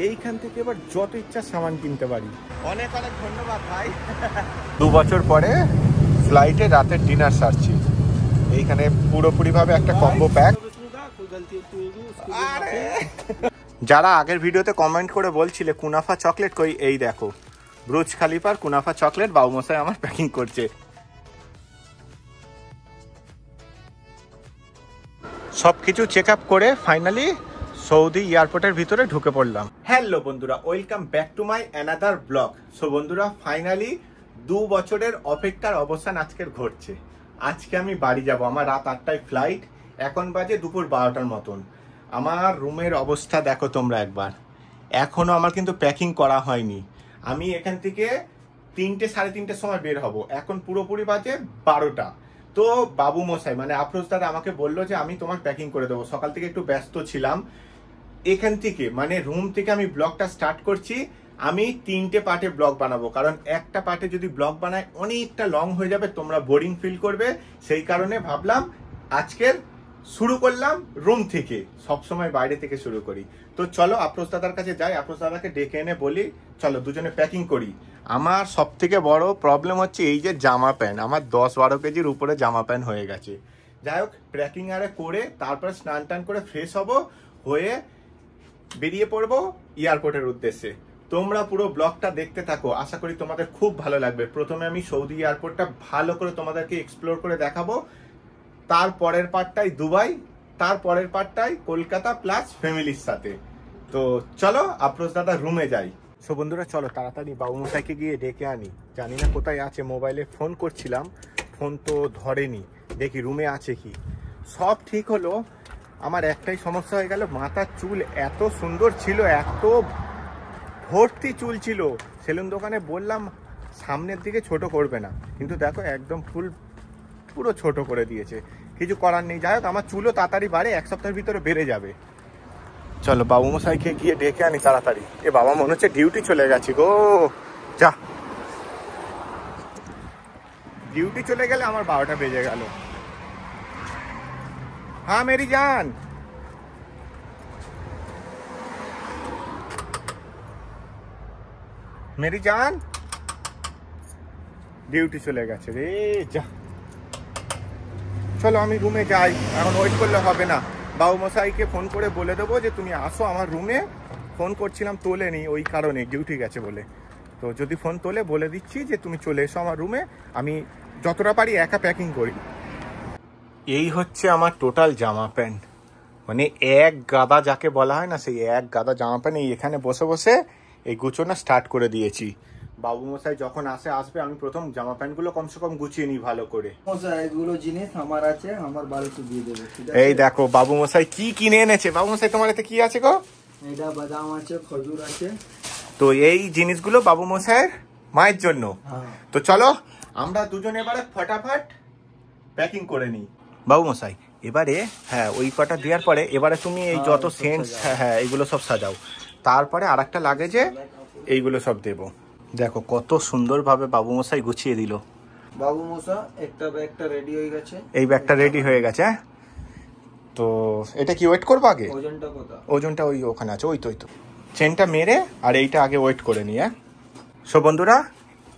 এইখান থেকে এবার যত ইচ্ছা সামান কিনতে পারি। অনেক অনেক ধন্যবাদ ভাই। 2 বছর পরে ফ্লাইটে রাতের ডিনার সারছি। এইখানে পুরোপুরিভাবে একটা কম্বো প্যাক। যারা আগের ভিডিওতে কমেন্ট করে বলছিলে কুনাফা চকলেট কই, এই দেখো ব্রুজ খালিফার কুনাফা চকলেট বাবু মশাই আমার প্যাকিং করছে। সবকিছু চেক আপ করে ফাইনালি সৌদি এয়ারপোর্টের ভিতরে ঢুকে পড়লাম। হ্যালো বন্ধুরা, welcome back to my another blog. So বন্ধুরা, ফাইনালি 2 বছরের অপেক্ষার অবসান আজকের ঘটছে। আজকে আমি বাড়ি যাব। আমার রাত 8টায় ফ্লাইট, এখন বাজে দুপুর 12টার মতন। আমার রুমের অবস্থা দেখো তোমরা একবার। এখনো আমার কিন্তু প্যাকিং করা হয়নি। আমি এখান থেকে 3টে সাড়ে 3টের সময় বের হব। এখন পুরোপুরি বাজে 12টা। তো বাবু মশাই মানে আফরোজ দাদা আমাকে বললো যে আমি তোমার প্যাকিং করে দেবো। সকাল থেকে একটু ব্যস্ত ছিলাম। এখান থেকে মানে রুম থেকে আমি ব্লগটা স্টার্ট করছি। আমি 3টে পার্টে ব্লগ বানাবো, কারণ একটা পার্টে যদি ব্লগ বানায় অনেকটা লং হয়ে যাবে, তোমরা বোরিং ফিল করবে। সেই কারণে ভাবলাম আজকের শুরু করলাম রুম থেকে, সবসময় বাইরে থেকে শুরু করি। তো চলো আফরোজ দাদার কাছে যাই, আফরোজ দাদাকে ডেকে এনে বলি চলো দুজনে প্যাকিং করি। আমার সব থেকে বড় প্রবলেম হচ্ছে এই যে জামা প্যান্ট, আমার 10-12 কেজির উপরে জামা প্যান্ট হয়ে গেছে। যাই হোক, প্যাকিং আরে করে তারপর স্নান টান করে ফ্রেশ হব, হয়ে বেরিয়ে পড়বো এয়ারপোর্টের উদ্দেশ্যে। তোমরা পুরো ব্লগটা দেখতে থাকো, আশা করি তোমাদের খুব ভালো লাগবে। প্রথমে আমি সৌদি এয়ারপোর্টটা ভালো করে তোমাদেরকে এক্সপ্লোর করে দেখাবো, তারপরের পার্টটাই দুবাই, তারপরের পার্টটাই কলকাতা প্লাস ফ্যামিলির সাথে। তো চলো আফরোজ দাদা রুমে যাই। সো বন্ধুরা চলো তাড়াতাড়ি বাবু মশাইকে গিয়ে ডেকে আনি। জানি না কোথায় আছে, মোবাইলে ফোন করছিলাম, ফোন তো ধরেনি। দেখি রুমে আছে কি। সব ঠিক হলো, আমার একটাই সমস্যা হয়ে গেল। মাথার চুল এত সুন্দর ছিল, এত ভর্তি চুল ছিল। সেলুন দোকানে বললাম সামনের দিকে ছোট করবে না, কিন্তু দেখো একদম পুরো ছোট করে দিয়েছে। কিছু করার নেই। যাই হোক, আমার চুলও তাড়াতাড়ি বাড়ে, 1 সপ্তাহের ভিতরে বেড়ে যাবে। চলো বাবু মশাইকে গিয়ে ডেকে আনি তাড়াতাড়ি। এ বাবা মনে হচ্ছে ডিউটি চলে গেছে গো। যা, ডিউটি চলে গেলে আমার 12টা বেজে গেল। হ্যাঁ মেরি জান, মেরি জান, ডিউটি চলে গেছে রে। যা, চলো আমি রুমে যাই, এখন ওয়েট করলে হবে না। বাবু মশাইকে ফোন করে বলে দেবো যে তুমি আসো আমার রুমে। ফোন করছিলাম তোলেনি, ওই কারণে ডিউটি গেছে বলে। তো যদি ফোন তোলে বলে দিচ্ছি যে তুমি চলে এসো আমার রুমে, আমি যতটা পারি একা প্যাকিং করি। এই হচ্ছে আমার টোটাল জামা প্যান্ট, মানে এক গাদা যাকে বলা হয় না, সেই এক গাদা জামা প্যান্ট এই এখানে বসে বসে এই গুছোনা স্টার্ট করে দিয়েছি। বাবু মশাই যখন আসবে আমি প্রথম জামা প্যান্ট গুলো কমসে কম গুছিয়ে নিই ভালো করে। এগুলো জিনিস আমার আছে, আমার বাড়িতে দিয়ে দেবে। এই দেখো বাবু মশাই কি কিনে এনেছে। বাবু মশাই তোমার এতে কি আছে গো? এটা বাদাম আছে, খজুর আছে। তো এই জিনিসগুলো বাবু মশাইয়ের মায়ের জন্য। তো চলো আমরা দুজনে এবারে ফটাফট প্যাকিং করে নিই। বাবু মশাই এবারে হ্যাঁ ওই কটা দেওয়ার পরে এবারে তুমি এই যত সেন্টস হ্যাঁ এইগুলো সব সাজাও। তারপরে আর একটা লাগেজে এইগুলো সব দেবো। দেখো কত সুন্দরভাবে বাবু মশাই গুছিয়ে দিল। বাবু মশা একটা ব্যাগটা রেডি হয়ে গেছে। এই ব্যাগটা রেডি হয়ে গেছে। তো এটা কি ওয়েট করবো আগে? ওজনটা কোথা? ওজনটা ওই ওখানে আছে, ওই তো চেনটা মেরে আর এইটা আগে ওয়েট করে নিই। সো বন্ধুরা,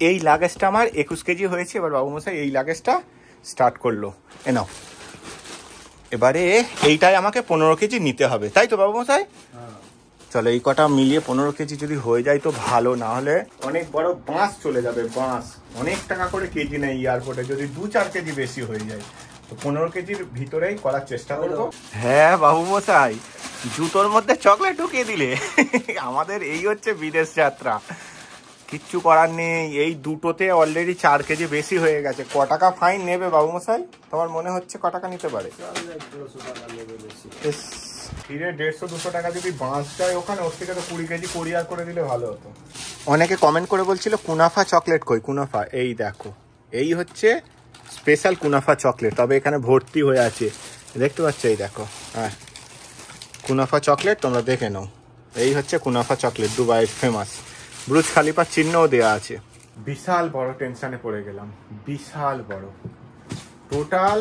এই লাগেজটা আমার 21 কেজি হয়েছে। এবার বাবু মশাই এই লাগেজটা স্টার্ট করলো। এ নাও, এবারে এইটাই আমাকে 15 কেজি নিতে হবে, তাই তো বাবু মশাই? চলো এই কটা মিলিয়ে 15 কেজি যদি হয়ে যায় তো ভালো, না হলে অনেক বড় বাঁশ চলে যাবে। বাঁশ অনেক টাকা করে কেজি নেই এয়ারপোর্টে, যদি 2-4 কেজি বেশি হয়ে যায়। তো 15 কেজির ভিতরেই করার চেষ্টা করবো। হ্যাঁ বাবু মশাই, জুতোর মধ্যে চকলেট ঢুকিয়ে দিলে। আমাদের এই হচ্ছে বিদেশ যাত্রা, কিচ্ছু করার নেই। এই দুটোতে অলরেডি 4 কেজি বেশি হয়ে গেছে। ক টাকা ফাইন নেবে বাবু মশাই তোমার মনে হচ্ছে? ক টাকা নিতে পারে? ফিরে 150-200 টাকা যদি বাঁচ যায় ওখানে, ওর থেকে তো 20 কেজি কোরিয়ার করে দিলে ভালো হতো। অনেকে কমেন্ট করে বলছিল কুনাফা চকলেট কই। কুনাফা এই দেখো, এই হচ্ছে স্পেশাল কুনাফা চকলেট, তবে এখানে ভর্তি হয়ে আছে, দেখতে পাচ্ছ? এই দেখো, হ্যাঁ কুনাফা চকলেট, তোমরা দেখে নাও। এই হচ্ছে কুনাফা চকলেট, দুবাই ফেমাস। ব্রুজ খালিফার চিহ্নও দেওয়া আছে। বিশাল বড় টেনশনে পড়ে গেলাম, বিশাল বড়। টোটাল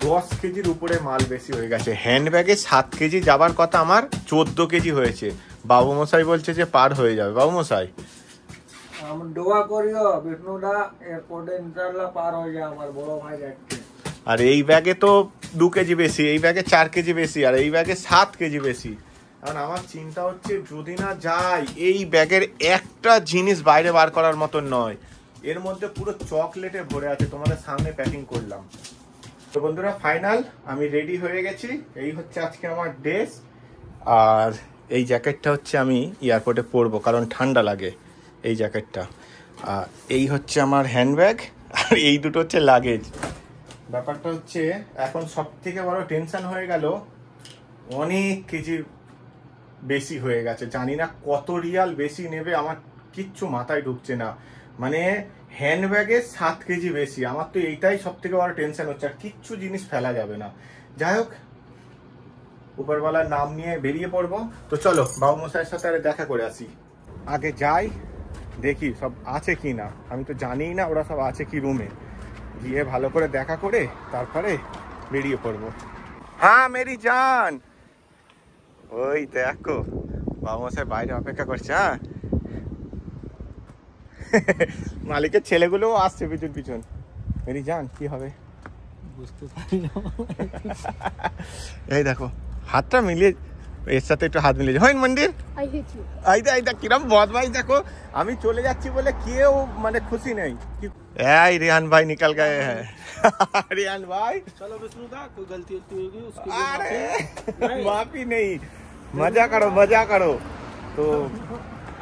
10 কেজির উপরে মাল বেশি হয়ে গেছে। হ্যান্ডব্যাগে 7 কেজি যাবার কথা, আমার 14 কেজি হয়েছে। বাবু মশাই বলছে যে পার হয়ে যাবে। বাবু মশাই দোয়া করিও বিষ্ণুদা এরপরে ইনশাআল্লাহ পার হয়ে যায় আমার বড় ভাই যাচ্ছে। আর এই ব্যাগে তো 2 কেজি বেশি, এই ব্যাগে 4 কেজি বেশি, আর এই ব্যাগে 7 কেজি বেশি। কারণ আমার চিন্তা হচ্ছে যদি না যাই, এই ব্যাগের একটা জিনিস বাইরে বার করার মতন নয়, এর মধ্যে পুরো চকলেটে ভরে আছে। তোমাদের সামনে প্যাকিং করলাম। তো বন্ধুরা ফাইনাল আমি রেডি হয়ে গেছি। এই হচ্ছে আজকে আমার ড্রেস, আর এই জ্যাকেটটা হচ্ছে আমি এয়ারপোর্টে পরবো কারণ ঠান্ডা লাগে এই জ্যাকেটটা। আর এই হচ্ছে আমার হ্যান্ডব্যাগ, আর এই দুটো হচ্ছে লাগেজ। ব্যাপারটা হচ্ছে এখন সব থেকে বড় টেনশন হয়ে গেল, অনেক কেজি বেশি হয়ে গেছে। জানি না কত রিয়াল বেশি নেবে, আমার কিচ্ছু মাথায় ঢুকছে না। মানে হ্যান্ডব্যাগে 7 কেজি বেশি, আমার তো এইটাই সব থেকে বড় টেনশন হচ্ছে। আর কিচ্ছু জিনিস ফেলা যাবে না। যাই হোক, উপরওয়ালার নাম নিয়ে বেরিয়ে পড়বো। তো চলো বাবু মশাইয়ের সাথে আরে দেখা করে আসি। আগে যাই দেখি সব আছে কি না, আমি তো জানিই না ওরা সব আছে কি রুমে। গিয়ে ভালো করে দেখা করে তারপরে বেরিয়ে পড়বো। হ্যাঁ মেরি জান, ওই দেখো বাবু মশাই বাইরে অপেক্ষা করছে। হ্যাঁ মালিকের ছেলেগুলোও আসছে পিছন পিছন। মেরি জান কি হবে বুঝতে পারি না। এই দেখো হাতটা মিলিয়ে, এর সাথে একটু হাত মিলিয়ে হয় মন্দির। আইদা কিরম বদমাইশ দেখো, আমি চলে যাচ্ছি বলে কেউ মানে খুশি নেই। এই রিহান ভাই নিকল গए हैं। रियान भाई चलो विष्णुदा कोई गलती होगी उसकी अरे माफी नहीं, मजा करो। तो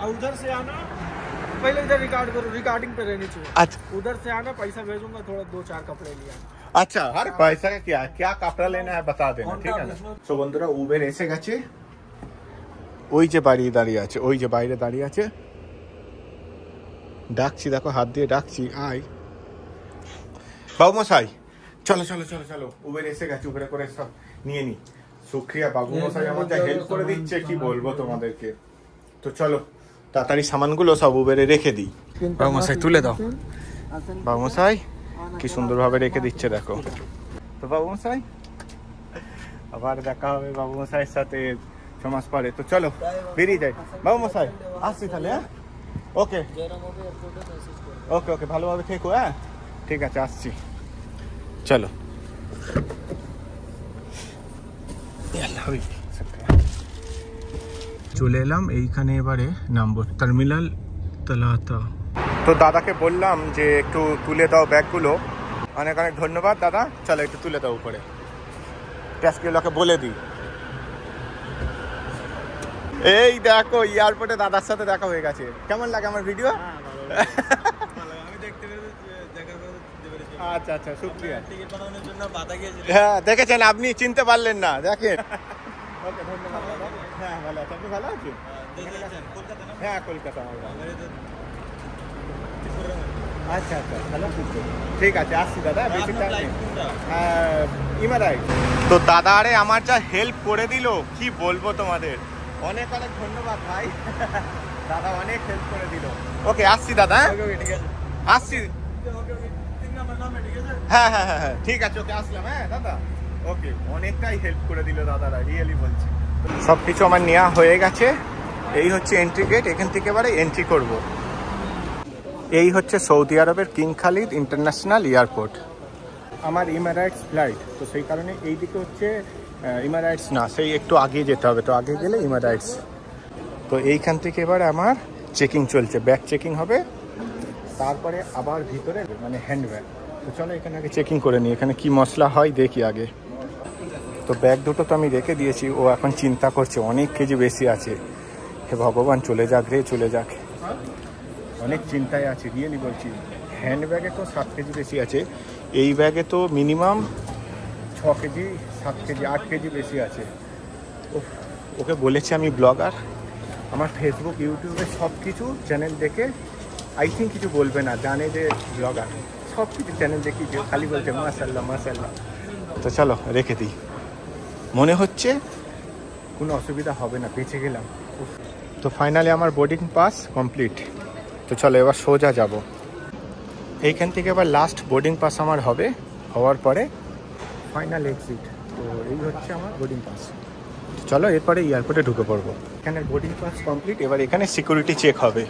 उधर से आना, पहले इधर रिकॉर्ड करो, रिकॉर्डिंग पे रहनी चाहिए। अच्छा उधर से आना, पैसा भेजूंगा, थोड़ा 2-4 कपड़े लिया। अच्छा, अरे पैसा का क्या कपड़ा लेना है बता देना, ठीक है ना। तो বন্ধুরা উবের এসে গেছে, ওই যে বাড়ি দাঁড়িয়ে আছে, ওই যে বাইরে দাঁড়িয়ে আছে। ডাকছি দেখো, হাত দিয়ে ডাকছি, আয় বাবু মশাই। চলো উবের এসে গেছে, উবেরে করে সব নিয়ে নি। শুক্রিয়া বাবু মশাই আমার যা হেল্প করে দিচ্ছে কি বলবো তোমাদেরকে। তো চলো তাড়াতাড়ি সামানগুলো সব উবেরে রেখে দিই। বাবু মশাই তুলে দাও। বাবু মশাই কি সুন্দরভাবে রেখে দিচ্ছে দেখো। তো বাবু মশাই আবার দেখা হবে বাবু মশাইয়ের সাথে 6 মাস পরে। তো চলো বেরিয়ে যাই। বাবু মশাই আসছি তাহলে। হ্যাঁ ওকে ভালোভাবে থেকো। হ্যাঁ ঠিক আছে, আসছি। চলো চলে এলাম এইখানে, এবারে নামবো টার্মিনাল তালাতা। তো দাদাকে বললাম যে একটু তুলে দাও ব্যাগগুলো। অনেক ধন্যবাদ দাদা। চলো একটু তুলে দাও উপরে, ট্যাক্সিওয়ালাকে বলে দিই। এই দেখো এয়ারপোর্টে দাদার সাথে দেখা হয়ে গেছে। কেমন লাগে আমার ভিডিও? আচ্ছা শুক্রিয়া। হ্যাঁ দেখেছেন, আপনি চিনতে পারলেন না, দেখেন। ওকে ধন্যবাদ দাদা। হ্যাঁ ভালো আছি, আপনি ভালো আছেন? হ্যাঁ কলকাতা। আচ্ছা ভালো, ঠিক আছে আসছি দাদা। ইমারাই। তো দাদা আরে আমার যা হেল্প করে দিল কি বলবো তোমাদের, অনেক ধন্যবাদ ভাই। দাদা অনেক হেল্প করে দিল। ওকে আসছি দাদা, আসছি। হ্যাঁ ঠিক আছে, ওকে আসলাম। হ্যাঁ দাদা ওকে, অনেকটাই হেল্প করে দিল দাদারা, রিয়েলি বলছি। সবকিছু আমার নেওয়া হয়ে গেছে। এই হচ্ছে এন্ট্রি গেট, এখান থেকে এবারে এন্ট্রি করব। এই হচ্ছে সৌদি আরবের কিং খালিদ ইন্টারন্যাশনাল এয়ারপোর্ট। আমার ইমারাইটস ফ্লাইট, তো সেই কারণে এই দিকে হচ্ছে ইমারাইটস না, সেই একটু আগে যেতে হবে। তো আগে গেলে ইমারাইটস। তো এইখান থেকে এবারে আমার চেকিং চলছে, ব্যাগ চেকিং হবে, তারপরে আবার ভিতরে মানে হ্যান্ডব্যাগ। তো চলো এখানে আগে চেকিং করে নিই, এখানে কি মশলা হয় দেখি আগে। তো ব্যাগ দুটো তো আমি রেখে দিয়েছি, ও এখন চিন্তা করছে অনেক কেজি বেশি আছে। হে ভগবান চলে যাক রে, চলে যাক। অনেক চিন্তায় আছে রিয়েলি বলছি। হ্যান্ডব্যাগে তো 7 কেজি বেশি আছে, এই ব্যাগে তো মিনিমাম 6 কেজি 7 কেজি 8 কেজি বেশি আছে। ওকে বলেছি আমি ব্লগার, আমার ফেসবুক ইউটিউবে সব কিছু চ্যানেল দেখে আই থিঙ্ক কিছু বলবে না, জানে যে ব্লগার। সব কিছু চ্যানেল দেখি যে খালি বলছে মাশাআল্লাহ। তো চলো রেখে দিই, মনে হচ্ছে কোনো অসুবিধা হবে না, বেঁচে গেলাম। তো ফাইনালি আমার বোর্ডিং পাস কমপ্লিট। তো চলো এবার সোজা যাব। এইখান থেকে এবার লাস্ট বোর্ডিং পাস আমার হবে, হওয়ার পরে ফাইনাল এক্সিট। তো এই হচ্ছে আমার বোর্ডিং পাস। চলো এরপরে এয়ারপোর্টে ঢুকে পড়বো। এখানে বোর্ডিং পাস কমপ্লিট, এবার এখানে সিকিউরিটি চেক হবে,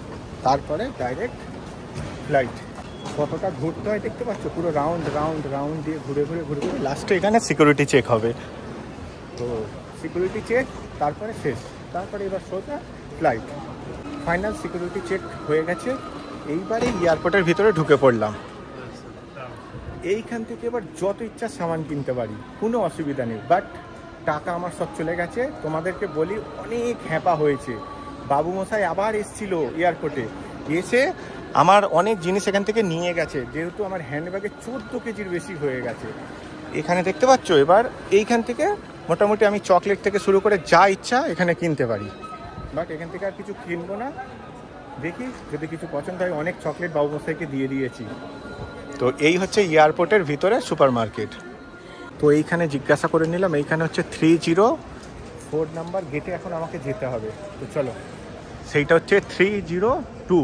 তারপরে ডাইরেক্ট ফ্লাইট। কতটা ঘুরতে হয় দেখতে পাচ্ছ, পুরো রাউন্ড রাউন্ড রাউন্ড দিয়ে ঘুরে ঘুরে ঘুরে ঘুরে লাস্টে এখানে সিকিউরিটি চেক হবে। তো সিকিউরিটি চেক তারপরে শেষ, তারপরে এবার সোজা ফ্লাইট। ফাইনাল সিকিউরিটি চেক হয়ে গেছে, এইবারে এয়ারপোর্টের ভিতরে ঢুকে পড়লাম। এইখান থেকে এবার যত ইচ্ছা সামান কিনতে পারি, কোনো অসুবিধা নেই, বাট টাকা আমার সব চলে গেছে। তোমাদেরকে বলি অনেক হ্যাপা হয়েছে। বাবু মশাই আবার এসছিল এয়ারপোর্টে, এসে আমার অনেক জিনিস এখান থেকে নিয়ে গেছে, যেহেতু আমার হ্যান্ডব্যাগে 14 কেজির বেশি হয়ে গেছে। এখানে দেখতে পাচ্ছ, এবার এইখান থেকে মোটামুটি আমি চকলেট থেকে শুরু করে যা ইচ্ছা এখানে কিনতে পারি, বাট এখান থেকে আর কিছু কিনবো না। দেখি যদি কিছু পছন্দ হয়, অনেক চকলেট বাবু মশাইকে দিয়ে দিয়েছি। তো এই হচ্ছে এয়ারপোর্টের ভিতরে সুপার মার্কেট। তো এইখানে জিজ্ঞাসা করে নিলাম, এইখানে হচ্ছে 304 নাম্বার গেটে এখন আমাকে যেতে হবে। তো চলো, সেইটা হচ্ছে 302,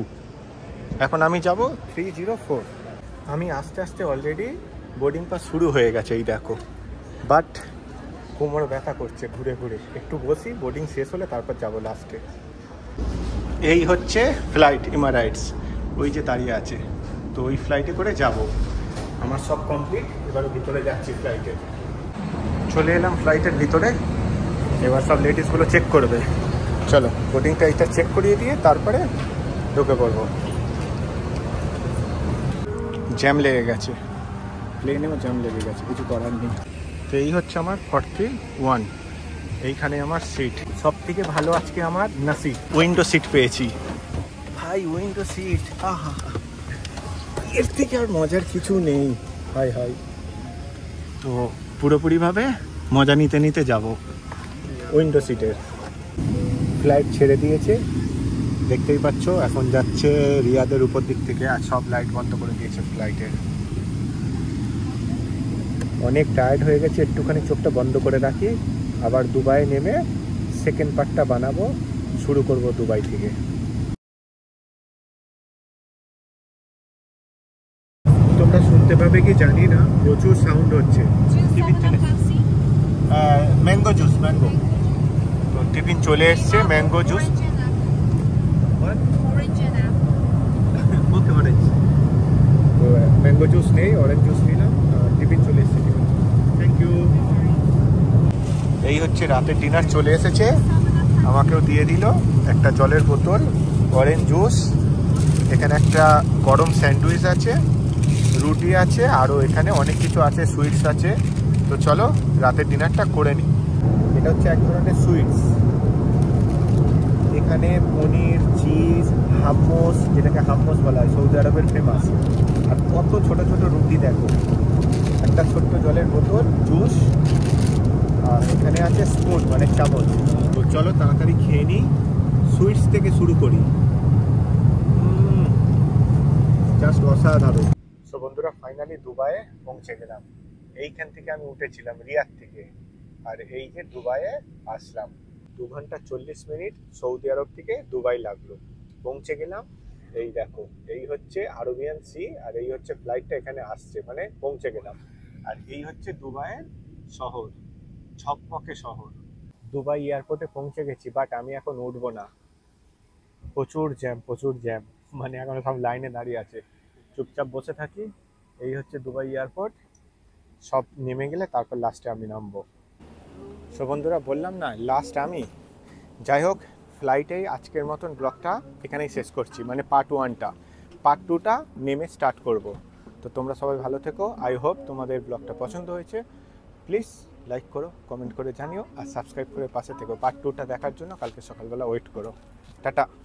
এখন আমি যাব 304। আমি আস্তে আস্তে অলরেডি বোর্ডিং পাস শুরু হয়ে গেছে, এই দেখো, বাট কোমর ব্যথা করছে ঘুরে ঘুরে। একটু বসি, বোর্ডিং শেষ হলে তারপর যাবো লাস্টে। এই হচ্ছে ফ্লাইট এমিরেটস, ওই যে দাঁড়িয়ে আছে। তো ওই ফ্লাইটে করে যাব। আমার সব কমপ্লিট, এবার ভিতরে যাচ্ছি ফ্লাইটে। চলে এলাম ফ্লাইটের ভিতরে, এবার সব লেডিসগুলো চেক করবে। চলো বোর্ডিংটা এটা চেক করিয়ে দিয়ে তারপরে ঢুকে পড়বো। জ্যাম লেগে গেছে, প্লেনেও জ্যাম লেগে গেছে, কিছু করার নেই। তো এই হচ্ছে আমার 41, এইখানে আমার সিট। সব থেকে ভালো আজকে আমার নাসিব, উইন্ডো সিট পেয়েছি ভাই, উইন্ডো সিট। আহা, এর থেকে আর মজার কিছু নেই। High high. তো পুরোপুরিভাবে মজা নিতে নিতে যাব উইন্ডো সিটের। ফ্লাইট ছেড়ে দিয়েছে, দেখতেই পাচ্ছ, এখন যাচ্ছে রিয়াদের উপর দিক থেকে, আর সব লাইট বন্ধ করে দিয়েছে ফ্লাইটের। অনেক টায়ার্ড হয়ে গেছে, একটুখানি চোখটা বন্ধ করে রাখি, আবার দুবাই নেমে সেকেন্ড পার্টটা বানাবো, শুরু করব দুবাই থেকে। তোমরা শুনতে পাবে কি জানি না, প্রচুর সাউন্ড হচ্ছে। Mango juice, mango. তো টিফিন চলে এসছে, ম্যাঙ্গো জুস। তো ম্যাঙ্গো জুস নেই, অরেঞ্জ জুস নিলাম। টিফিন চলে এসছে, থ্যাংক ইউ। এই হচ্ছে রাতের ডিনার চলে এসেছে, আমাকেও দিয়ে দিল একটা জলের বোতল, অরেঞ্জ জুস, এখানে একটা গরম স্যান্ডউইচ আছে, রুটি আছে, আরও এখানে অনেক কিছু আছে, সুইটস আছে। তো চলো রাতের ডিনারটা করে নিই। এটা হচ্ছে এক ধরনের সুইটস, এখানে পনির, চিজ, হাম্মস, যেটাকে হাম্মস বলা হয়, সৌদি আরবের ফেমাস। আর কত ছোট ছোট রুটি দেখো, একটা ছোট্ট জলের বোতল, জুস, আর এখানে আছে স্পুন মানে চামচ। তো চলো তাড়াতাড়ি খেয়ে নিই, সুইটস থেকে শুরু করি। জাস্ট অসাধারণ। সো বন্ধুরা, ফাইনালি দুবাইয়ে পৌঁছে গেলাম। এইখান থেকে আমি উঠেছিলাম রিয়াদ থেকে, আর এই যে দুবাইয়ে আসলাম। 2 ঘন্টা 40 মিনিট সৌদি আরব থেকে দুবাই লাগলো, পৌঁছে গেলাম। এই দেখো, এই হচ্ছে আরবিয়ান সি, আর এই হচ্ছে ফ্লাইটটা এখানে আসছে, মানে পৌঁছে গেলাম। আর এই হচ্ছে দুবাইয়ের শহর, ঝকমকে শহর। দুবাই এয়ারপোর্টে পৌঁছে গেছি, বাট আমি এখন উঠবো না, প্রচুর জ্যাম, প্রচুর জ্যাম, মানে এখন সব লাইনে দাঁড়িয়ে আছে। চুপচাপ বসে থাকি। এই হচ্ছে দুবাই এয়ারপোর্ট, সব নেমে গেলে তারপর লাস্টে আমি নামবো। সো বন্ধুরা, বললাম না লাস্ট আমি। যাই হোক, ফ্লাইটেই আজকের মতন ব্লগটা এখানেই শেষ করছি, মানে পার্ট 1টা। পার্ট 2টা নেমে স্টার্ট করব। তো তোমরা সবাই ভালো থেকো, আই হোপ তোমাদের ব্লগটা পছন্দ হয়েছে। প্লিজ লাইক করো, কমেন্ট করে জানিও, আর সাবস্ক্রাইব করে পাশে থেকো। পার্ট 2টা দেখার জন্য কালকে সকালবেলা ওয়েট করো। টাটা।